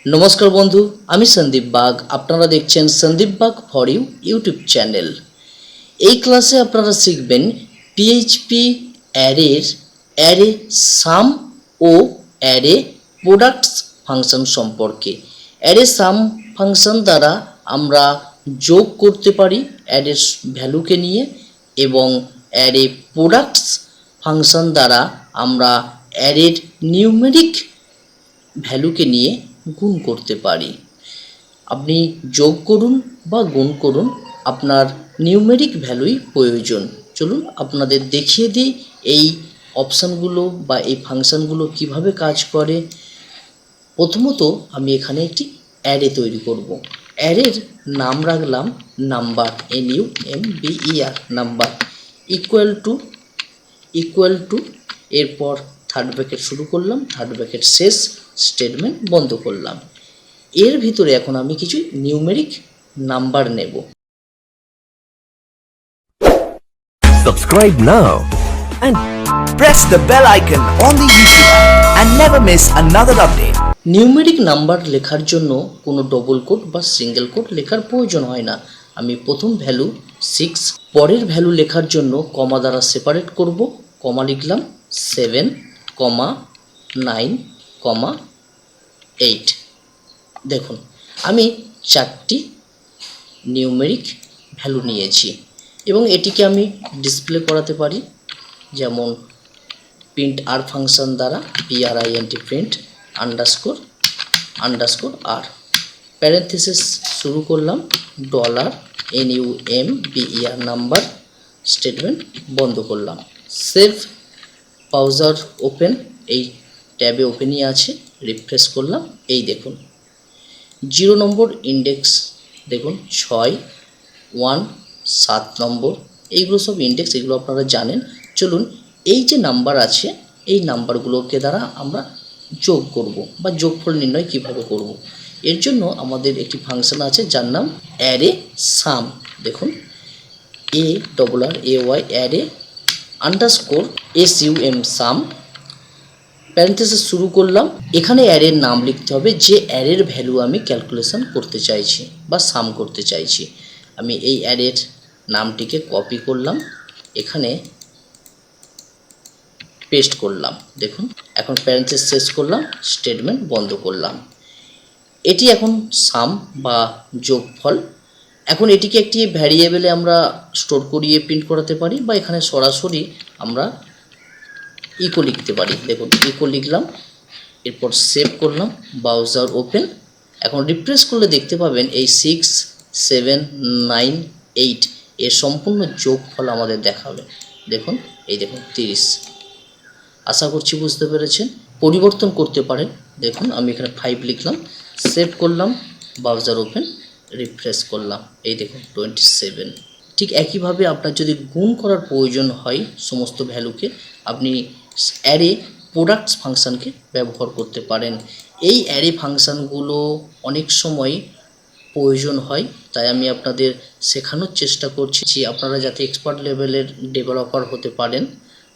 নমস্কার বন্ধু, আমি সন্দীপ বাগ। আপনারা দেখছেন Sandip Bag for you YouTube channel. এই ক্লাসে আপনারা শিখবেন পিএইচপি অ্যারের অ্যারে সাম ও অ্যারে প্রোডাক্টস ফাংশন সম্পর্কে। অ্যারে সাম ফাংশন দ্বারা আমরা যোগ করতে পারি অ্যারের ভ্যালুকে নিয়ে, এবং অ্যারে প্রোডাক্টস ফাংশন দ্বারা আমরা অ্যারের নিউমেরিক ভ্যালুকে নিয়ে গুণ করতে পারি। আপনি যোগ করুন বা গুণ করুন, আপনার নিউমেরিক ভ্যালুই প্রয়োজন। চলুন আপনাদের দেখিয়ে দিই এই অপশানগুলো বা এই ফাংশানগুলো কিভাবে কাজ করে। প্রথমত আমি এখানে একটি অ্যারে তৈরি করব। অ্যারের নাম রাখলাম number, NUMBER number, equal to এরপর থার্ড ব্র্যাকেট শুরু করলাম, থার্ড ব্র্যাকেট শেষ, স্টেটমেন্ট বন্ধ করলাম। এর ভিতরে এখন আমি কিছু নিউমেরিক নাম্বার নেব। Subscribe now and press the bell icon on the YouTube app and never miss another update. Numeric number লেখার জন্য কোনো ডবল কোট বা সিঙ্গেল কোট লেখার প্রয়োজন হয় না। আমি প্রথম ভ্যালু 6, পরের ভ্যালু লেখার জন্য কমা দ্বারা সেপারেট করব। কমা লিখলাম 7, 9, 8। দেখুন আমি 4টি নিউমেরিক ভ্যালু নিয়েছি এবং এটিকে আমি ডিসপ্লে করাতে পারি, যেমন প্রিন্ট আর ফাংশন দ্বারা, PRINT প্রিন্ট আন্ডারস্কোর আর, প্যারেন্থেসিস শুরু করলাম, $NUMBER নাম্বার, স্টেটমেন্ট বন্ধ করলাম। সেভ ব্রাউজার ওপেন, এই ট্যাবে ওপেনই আছে, রিফ্রেশ করলাম। এই দেখুন 0 নম্বর ইন্ডেক্স, দেখুন 6, 1, 7 নম্বর, এইগুলো সব ইন্ডেক্স, এগুলো আপনারা জানেন। চলুন এই যে নাম্বার আছে এই নাম্বারগুলোকে দ্বারা আমরা যোগ করব বা যোগফল নির্ণয় কিভাবে করব। এর জন্য আমাদের একটি ফাংশন আছে যার নাম অ্যারে সাম। দেখুন ARRAY অ্যারে আন্ডারস্কোর SUM সাম, প্যারেন্থেসিস শুরু করলাম। এখানে অ্যারের নাম লিখতে হবে যে অ্যারের ভ্যালু আমি ক্যালকুলেশন করতে চাইছি বা সাম করতে চাইছি। আমি এই অ্যারের নামটিকে কপি করলাম, এখানে পেস্ট করলাম। দেখুন এখন প্যারেন্থেসিস শেষ করলাম, স্টেটমেন্ট বন্ধ করলাম। এটি এখন সাম বা যোগফল। এখন এটিকে একটি ভ্যারিয়েবলে আমরা স্টোর করিয়ে প্রিন্ট করাতে পারি, বা এখানে সরাসরি আমরা ইকো লিখতে পারি। দেখুন ইকো লিখলাম, এরপর সেভ করলাম, ব্রাউজার ওপেন। এখন রিফ্রেশ করলে দেখতে পাবেন এই 6, 7, 9, 8 এর সম্পূর্ণ যোগফল আমাদের দেখাবে। দেখুন এই দেখুন 30। আশা করছি বুঝতে পেরেছেন। পরিবর্তন করতে পারেন। দেখুন আমি এখানে 5 লিখলাম, সেভ করলাম, ব্রাউজার ওপেন, রিফ্রেশ করলাম। এই দেখুন 27। ঠিক একইভাবে আপনার যদি গুণ করার প্রয়োজন হয় সমস্ত ভ্যালুকে, আপনি অ্যারে প্রোডাক্টস ফাংশানকে ব্যবহার করতে পারেন। এই অ্যারে ফাংশানগুলো অনেক সময় প্রয়োজন হয়, তাই আমি আপনাদের শেখানোর চেষ্টা করছি আপনারা যাতে এক্সপার্ট লেভেলের ডেভেলপার হতে পারেন।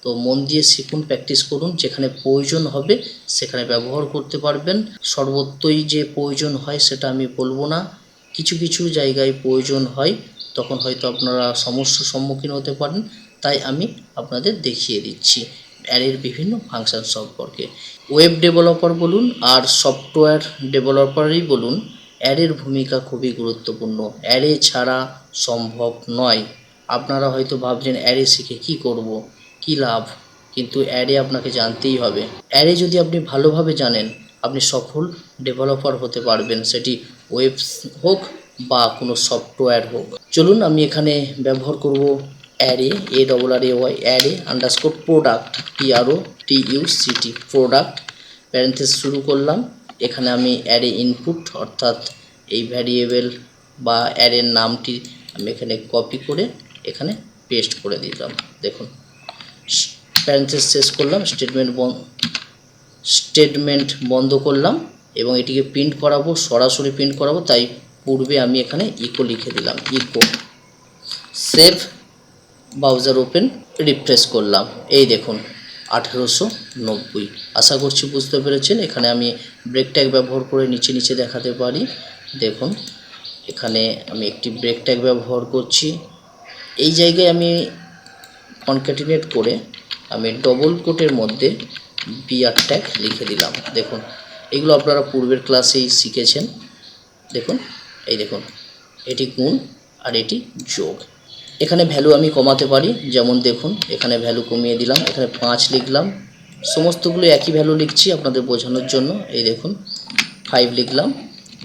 তো মন দিয়ে শিখুন, প্র্যাকটিস করুন, যেখানে প্রয়োজন হবে সেখানে ব্যবহার করতে পারবেন। সর্বত্রই যে প্রয়োজন হয় সেটা আমি বলবো না, কিছু কিছু জায়গায় প্রয়োজন হয়, তখন হয়তো আপনারা সমস্যার সম্মুখীন হতে পারেন। তাই আমি আপনাদের দেখিয়ে দিচ্ছি অ্যারের বিভিন্ন ফাংশন সম্পর্কে। ওয়েব ডেভেলপার বলুন আর সফটওয়্যার ডেভেলপারই বলুন, অ্যারের ভূমিকা খুবই গুরুত্বপূর্ণ। অ্যারে ছাড়া সম্ভব নয়। আপনারা হয়তো ভাবছেন অ্যারে শিখে কি করব, কি লাভ, কিন্তু অ্যারে আপনাকে জানতেই হবে। অ্যারে যদি আপনি ভালোভাবে জানেন, আপনি সফল ডেভেলপার হতে পারবেন, সেটি ওয়েব হোক বা কোনো সফটওয়্যার হোক। চলুন আমি এখানে ব্যবহার করব array, ARRAY array underscore product, PRODUCT product, parenthesis শুরু করলাম। এখানে আমি অ্যারে ইনপুট অর্থাৎ এই ভ্যারিয়েবল বা অ্যারের নামটি আমি এখানে কপি করে এখানে পেস্ট করে দিলাম। দেখুন প্যারেন্থেসিস শেষ করলাম, স্টেটমেন্ট বন্ধ করলাম এবং এটিকে প্রিন্ট করাবো, সরাসরি প্রিন্ট করাবো, তাই পূর্বে আমি এখানে ইকো লিখে দিলাম, echo. Save browser open, refresh করলাম। এই দেখুন 1890। আশা করছি বুঝতে পেরেছেন। এখানে আমি ব্রেক ট্যাগ ব্যবহার করে নিচে নিচে দেখাতে পারি। দেখুন এখানে আমি একটি ব্রেক ট্যাগ ব্যবহার করছি। এই জায়গায় আমি কনক্যাটিনেট করে আমি ডবল কোটের মধ্যে বিআর ট্যাগ লিখে দিলাম। দেখুন এগুলো আপনারা পূর্বের ক্লাসেই শিখেছেন। দেখুন এই দেখুন এটি গুণ আর এটি যোগ। এখানে ভ্যালু আমি কমাতে পারি, যেমন দেখুন এখানে ভ্যালু কমিয়ে দিলাম, এখানে 5 লিখলাম। সমস্তগুলো একই ভ্যালু লিখছি আপনাদের বোঝানোর জন্য। এই দেখুন 5 লিখলাম।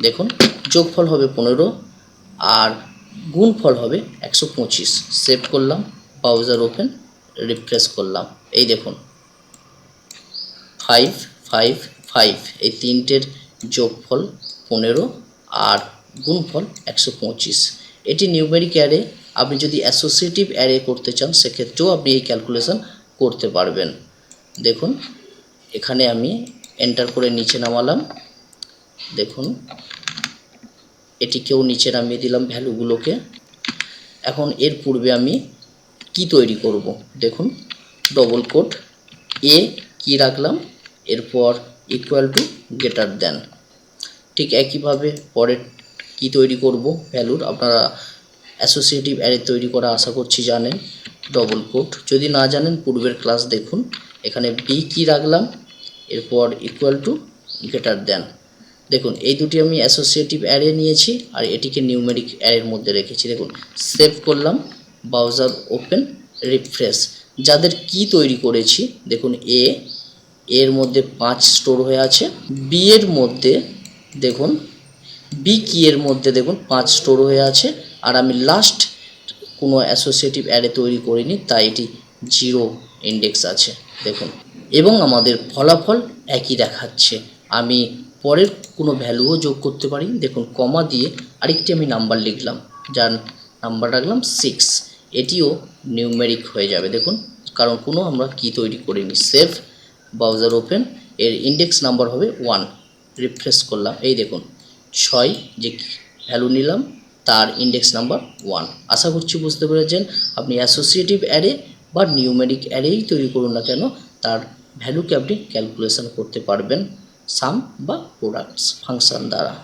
দেখুন যোগফল হবে 15 আর গুণফল হবে 125। সেভ করলাম, ব্রাউজার ওপেন, রিফ্রেশ করলাম। এই দেখুন 5 5 5 এই তিনটের যোগফল 15 আর গুণফল 125। এটি নিউমেরিক অ্যারে। আপনি যদি অ্যাসোসিয়েটিভ অ্যারে করতে চান সেক্ষেত্রেও আপনি এই ক্যালকুলেশন করতে পারবেন। দেখুন এখানে আমি এন্টার করে নিচে নামালাম। দেখুন এটিকেও নিচে নামিয়ে দিলাম ভ্যালুগুলোকে। এখন এর পূর্বে আমি কি তৈরি করব, দেখুন ডবল কোট এ কি রাখলাম, এরপর ইকুয়াল টু গ্রেটার দেন। ঠিক একইভাবে পরের কি তৈরি করব ভ্যালুর, আপনারা অ্যাসোসিয়েটিভ অ্যারে তৈরি করা আশা করছি জানেন। ডবল কোট, যদি না জানেন পূর্বের ক্লাস দেখুন। এখানে বি কি রাখলাম, এরপর ইকুয়াল টু গ্রেটার দেন। দেখুন এই দুটি আমি অ্যাসোসিয়েটিভ অ্যারে নিয়েছি আর এটিকে নিউমেরিক অ্যারের মধ্যে রেখেছি। দেখুন সেভ করলাম, ব্রাউজার ওপেন, রিফ্রেশ। যাদের কি তৈরি করেছি দেখুন এর মধ্যে 5 স্টোর হয়ে আছে, বি এর মধ্যে দেখুন বি কি এর মধ্যে দেখুন 5 স্টোর হয়ে আছে, আর আমি লাস্ট কোনো অ্যাসোসিয়েটিভ অ্যারে তৈরি করিনি তাই এটি 0 ইন্ডেক্স আছে। দেখুন এবং আমাদের ফলাফল একই দেখাচ্ছে। আমি পরের কোনো ভ্যালুও যোগ করতে পারি। দেখুন কমা দিয়ে আরেকটি আমি নাম্বার লিখলাম, যার নাম্বার রাখলাম 6। এটিও নিউমেরিক হয়ে যাবে। দেখুন কারণ কোনো আমরা কি তৈরি করিনি। সেভ, ব্রাউজার ওপেন, এর ইন্ডেক্স নাম্বার হবে 1। রিফ্রেশ করলাম, এই দেখুন 6 যে ভ্যালু নিলাম তার ইন্ডেক্স নাম্বার 1। আশা করছি বুঝতে পেরেছেন। আপনি অ্যাসোসিয়েটিভ অ্যারে বা নিউমেরিক অ্যারেই তৈরি করুন না কেন, তার ভ্যালুকে আপনি ক্যালকুলেশন করতে পারবেন সাম বা প্রোডাক্টস ফাংশন দ্বারা।